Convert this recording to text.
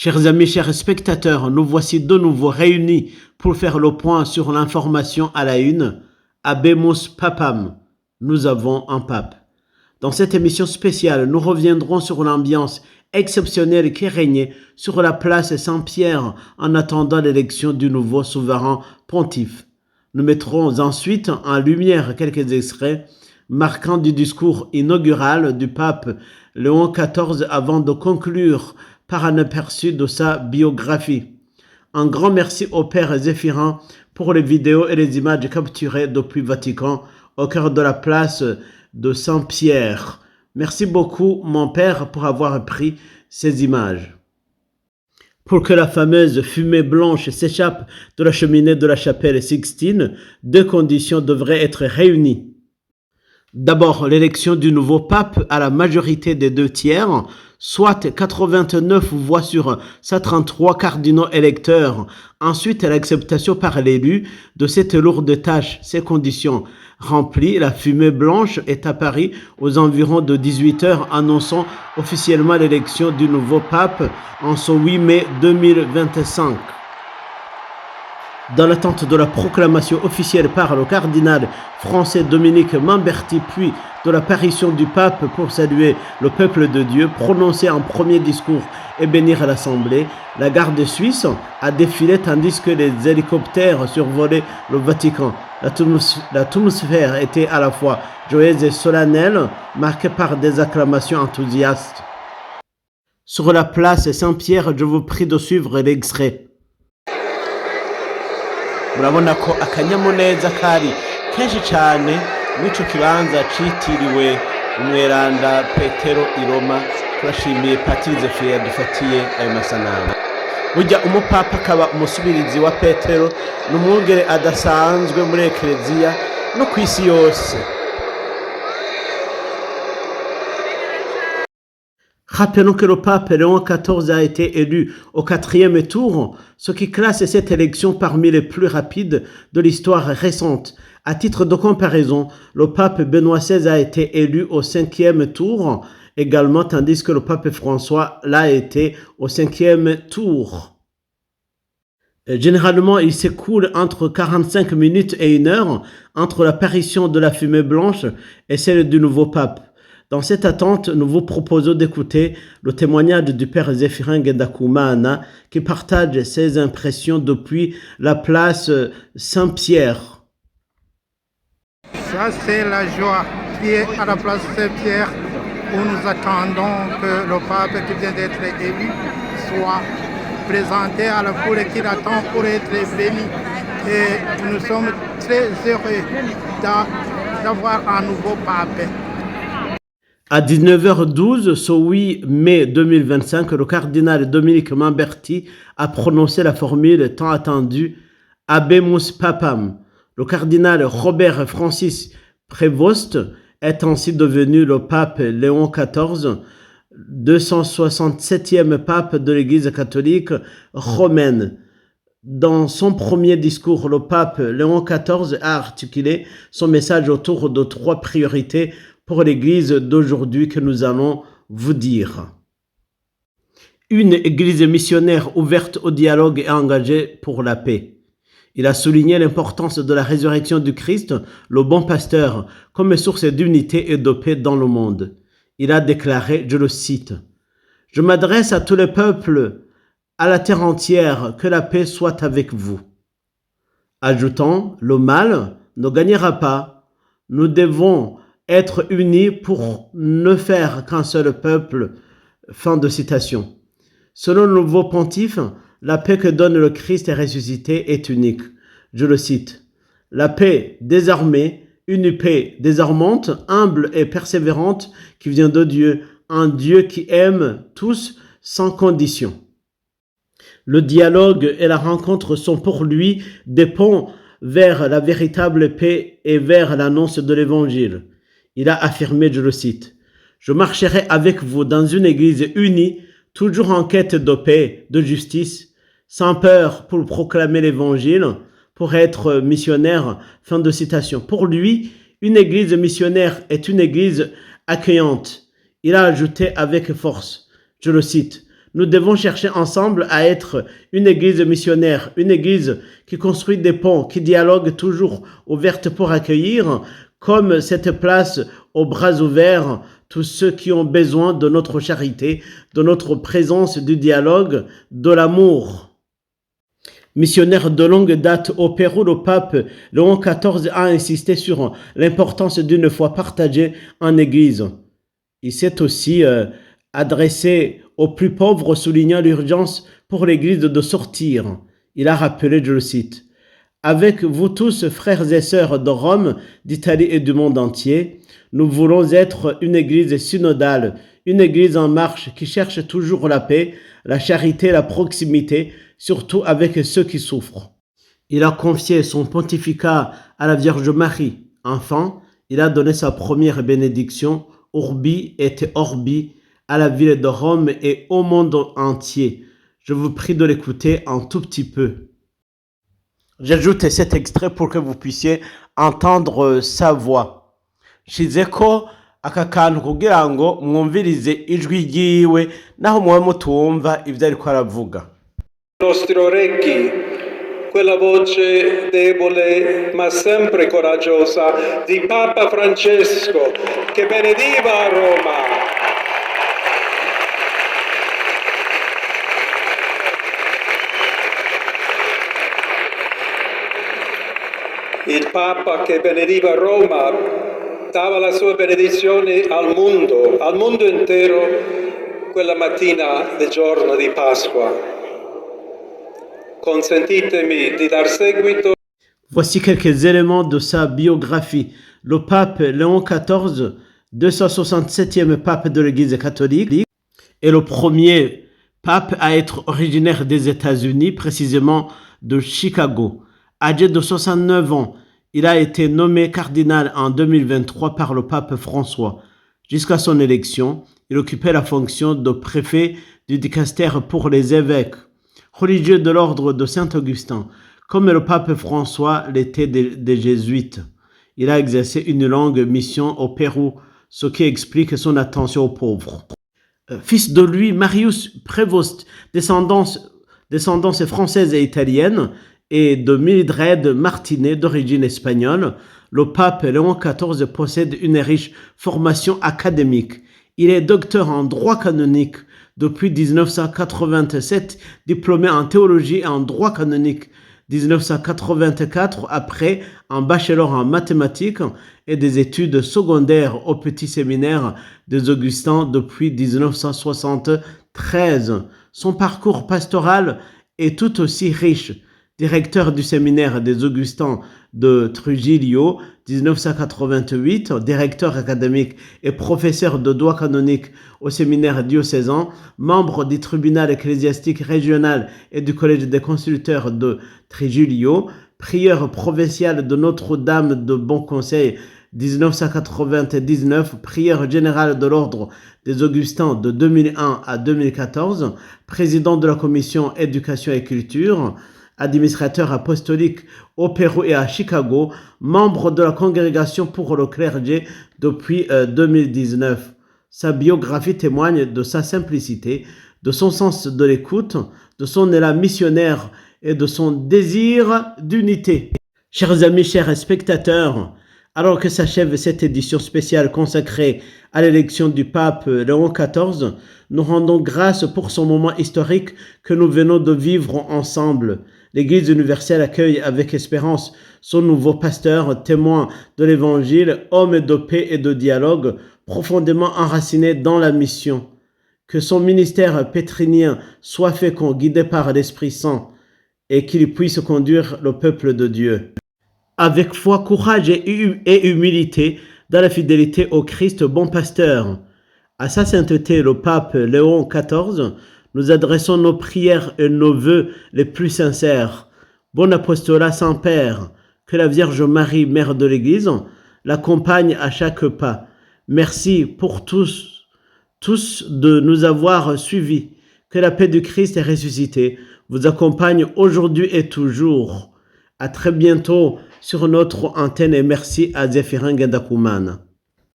Chers amis, chers spectateurs, nous voici de nouveau réunis pour faire le point sur l'information à la une. Habemus Papam, nous avons un pape. Dans cette émission spéciale, nous reviendrons sur l'ambiance exceptionnelle qui régnait sur la place Saint-Pierre en attendant l'élection du nouveau souverain pontife. Nous mettrons ensuite en lumière quelques extraits marquants du discours inaugural du pape Léon XIV avant de conclure par un aperçu de sa biographie. Un grand merci au Père Zéphirin pour les vidéos et les images capturées depuis Vatican au cœur de la place de Saint-Pierre. Merci beaucoup, mon Père, pour avoir pris ces images. Pour que la fameuse fumée blanche s'échappe de la cheminée de la chapelle Sixtine, deux conditions devraient être réunies. D'abord, l'élection du nouveau pape à la majorité des 2/3, soit 89 voix sur 133 cardinaux électeurs. Ensuite, l'acceptation par l'élu de cette lourde tâche. Ces conditions remplies, la fumée blanche est apparue aux environs de 18h, annonçant officiellement l'élection du nouveau pape en ce 8 mai 2025. Dans l'attente de la proclamation officielle par le cardinal français Dominique Mamberti, puis de l'apparition du pape pour saluer le peuple de Dieu, prononcer un premier discours et bénir l'Assemblée, la garde suisse a défilé tandis que les hélicoptères survolaient le Vatican. L'atmosphère était à la fois joyeuse et solennelle, marquée par des acclamations enthousiastes. Sur la place Saint-Pierre, je vous prie de suivre l'extrait. Murabona ko akanyamuneza kari kenshi cyane mw'ico kibanza citiriwe umweranda Petero i Roma. Turashimiye Patiri Zefira dufatiye ayo masanamu. Burya umupapa akaba umusubirizi wa Petero n'umwungere adasanzwe muri Ekleziya no ku isi yose. Rappelons que le pape Léon XIV a été élu au 4e tour, ce qui classe cette élection parmi les plus rapides de l'histoire récente. À titre de comparaison, le pape Benoît XVI a été élu au 5e tour également, tandis que le pape François l'a été au 5e tour. Généralement, il s'écoule entre 45 minutes et 1 heure entre l'apparition de la fumée blanche et celle du nouveau pape. Dans cette attente, nous vous proposons d'écouter le témoignage du Père Zéphirin Gendakumana qui partage ses impressions depuis la place Saint-Pierre. Ça, c'est la joie qui est à la place Saint-Pierre où nous attendons que le pape qui vient d'être élu soit présenté à la foule qui l'attend pour être béni. Et nous sommes très heureux d'avoir un nouveau pape. À 19h12, ce 8 mai 2025, le cardinal Dominique Mamberti a prononcé la formule tant attendue « Habemus Papam ». Le cardinal Robert Francis Prévost est ainsi devenu le pape Léon XIV, 267e pape de l'Église catholique romaine. Dans son premier discours, le pape Léon XIV a articulé son message autour de 3 priorités pour l'Église d'aujourd'hui que nous allons vous dire. Une Église missionnaire ouverte au dialogue et engagée pour la paix. Il a souligné l'importance de la résurrection du Christ, le bon pasteur, comme source d'unité et de paix dans le monde. Il a déclaré, je le cite, « Je m'adresse à tous les peuples, à la terre entière, que la paix soit avec vous. » Ajoutant, « Le mal ne gagnera pas. Nous devons être unis pour ne faire qu'un seul peuple. » Fin de citation. Selon le nouveau pontife, la paix que donne le Christ ressuscité est unique. Je le cite. La paix désarmée, une paix désarmante, humble et persévérante qui vient de Dieu, un Dieu qui aime tous sans condition. Le dialogue et la rencontre sont pour lui des ponts vers la véritable paix et vers l'annonce de l'Évangile. Il a affirmé, je le cite, « Je marcherai avec vous dans une église unie, toujours en quête de paix, de justice, sans peur pour proclamer l'évangile, pour être missionnaire. » Fin de citation. Pour lui, une église missionnaire est une église accueillante. Il a ajouté avec force, je le cite, Nous devons chercher ensemble à être une église missionnaire, une église qui construit des ponts, qui dialogue toujours ouverte pour accueillir, comme cette place aux bras ouverts, tous ceux qui ont besoin de notre charité, de notre présence, du dialogue, de l'amour. Missionnaire de longue date au Pérou, le pape Léon XIV a insisté sur l'importance d'une foi partagée en église. Il s'est aussi adressé aux plus pauvres, soulignant l'urgence pour l'Église de sortir. Il a rappelé, je le cite, « Avec vous tous, frères et sœurs de Rome, d'Italie et du monde entier, nous voulons être une Église synodale, une Église en marche qui cherche toujours la paix, la charité, la proximité, surtout avec ceux qui souffrent. » Il a confié son pontificat à la Vierge Marie. Enfin, il a donné sa première bénédiction, Urbi et Orbi, à la ville de Rome et au monde entier. Je vous prie de l'écouter un tout petit peu. J'ajoute cet extrait pour que vous puissiez entendre sa voix. Shizeko aka kantu kugira ngo mwumvirize ijwi ryiwe naho muba mutumva ivyo ariko aravuga. Nostri orecchi, quella voce debole ma sempre coraggiosa di Papa Francesco che benediva a Roma. Il Papa che benediva Roma dava la sua benedizione al mondo intero, quella mattina del giorno di Pasqua. Consentitemi di dar seguito. Voici quelques éléments de sa biographie. Le pape Léon XIV, 267e pape de l'Église catholique, est le premier pape à être originaire des États-Unis, précisément de Chicago. Âgé de 69 ans, il a été nommé cardinal en 2023 par le pape François. Jusqu'à son élection, il occupait la fonction de préfet du dicastère pour les évêques, religieux de l'ordre de Saint-Augustin, comme le pape François l'était des Jésuites. Il a exercé une longue mission au Pérou, ce qui explique son attention aux pauvres. Fils de lui, Marius Prévost, descendance française et italienne, et de Mildred Martinet, d'origine espagnole, le pape Léon XIV possède une riche formation académique. Il est docteur en droit canonique depuis 1987, diplômé en théologie et en droit canonique 1984, après un bachelor en mathématiques et des études secondaires au petit séminaire des Augustins depuis 1973. Son parcours pastoral est tout aussi riche. Directeur du séminaire des Augustins de Trujillo, 1988, directeur académique et professeur de droit canonique au séminaire diocésain, membre du tribunal ecclésiastique régional et du collège des consulteurs de Trujillo, prieur provincial de Notre-Dame de Bon Conseil, 1999, prieur général de l'ordre des Augustins de 2001 à 2014, président de la commission éducation et culture, administrateur apostolique au Pérou et à Chicago, membre de la congrégation pour le clergé depuis 2019. Sa biographie témoigne de sa simplicité, de son sens de l'écoute, de son élan missionnaire et de son désir d'unité. Chers amis, chers spectateurs, alors que s'achève cette édition spéciale consacrée à l'élection du pape Léon XIV, nous rendons grâce pour ce moment historique que nous venons de vivre ensemble. L'Église universelle accueille avec espérance son nouveau pasteur, témoin de l'Évangile, homme de paix et de dialogue, profondément enraciné dans la mission. Que son ministère pétrinien soit fécond, guidé par l'Esprit Saint, et qu'il puisse conduire le peuple de Dieu avec foi, courage et humilité dans la fidélité au Christ bon pasteur. À sa sainteté, le pape Léon XIV, nous adressons nos prières et nos vœux les plus sincères. Bon apostolat sans père, que la Vierge Marie, mère de l'Église, l'accompagne à chaque pas. Merci pour tous de nous avoir suivis. Que la paix du Christ est ressuscité vous accompagne aujourd'hui et toujours. À très bientôt sur notre antenne et merci à Zéphirin Gendakumana.